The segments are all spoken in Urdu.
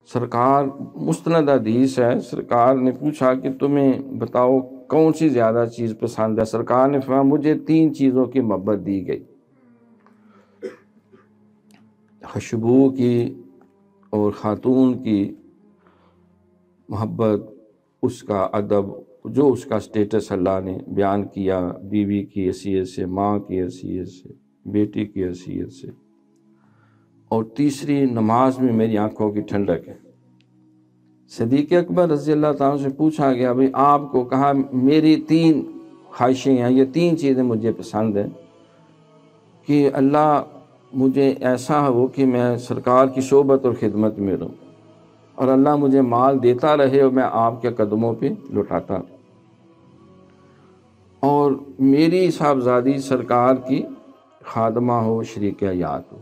سرکار مستند حدیث ہے، سرکار نے پوچھا کہ تمہیں بتاؤ کون سی زیادہ چیز پسند ہے؟ سرکار نے فرمایا مجھے 3 چیزوں کی محبت دی گئی، خوشبو کی اور خاتون کی محبت، اس کا ادب، جو اس کا سٹیٹس اللہ نے بیان کیا بیوی کی حیثیت سے، ماں کی حیثیت سے، بیٹی کی حیثیت سے، اور تیسری نماز میں میری آنکھوں کی ٹھنڈک ہے۔ صدیق اکبر رضی اللہ تعالیٰ سے پوچھا گیا بھئی آپ کو، کہا میری 3 خواہشیں ہیں، یہ 3 چیزیں مجھے پسند ہیں کہ اللہ مجھے ایسا ہو کہ میں سرکار کی صحبت اور خدمت میں رہوں، اور اللہ مجھے مال دیتا رہے اور میں آپ کے قدموں پہ لٹاتا رہوں، اور میری صاحبزادی سرکار کی خادمہ ہو، شریک حیات ہو۔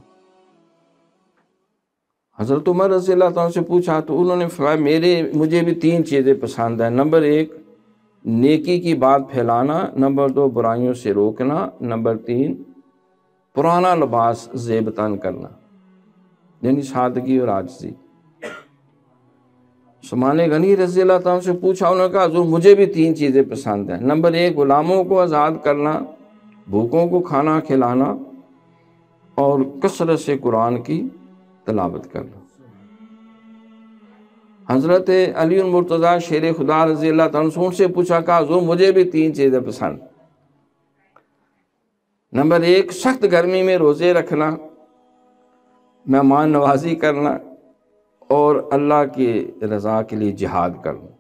حضرت عمر رضی اللہ عنہ سے پوچھا تو انہوں نے فرمایا مجھے بھی 3 چیزیں پسند ہیں۔ نمبر 1 نیکی کی بات پھیلانا، نمبر 2 برائیوں سے روکنا، نمبر 3 پرانا لباس زیب تن کرنا، یعنی سادگی اور عاجزی۔ عثمان غنی رضی اللہ عنہ سے پوچھا، انہوں نے کہا حضور مجھے بھی 3 چیزیں پسند ہیں۔ نمبر 1 غلاموں کو آزاد کرنا، بھوکوں کو کھانا کھلانا، اور کثرت سے قرآن کی تلاوت کرنا۔ حضرت علی المرتضیٰ شیر خدا رضی اللہ عنہ ان سے پوچھا، کہا حضور مجھے بھی 3 چیزیں پسند۔ نمبر 1 سخت گرمی میں روزے رکھنا، مہمان نوازی کرنا، اور اللہ کی رضا کے لیے جہاد کرنا۔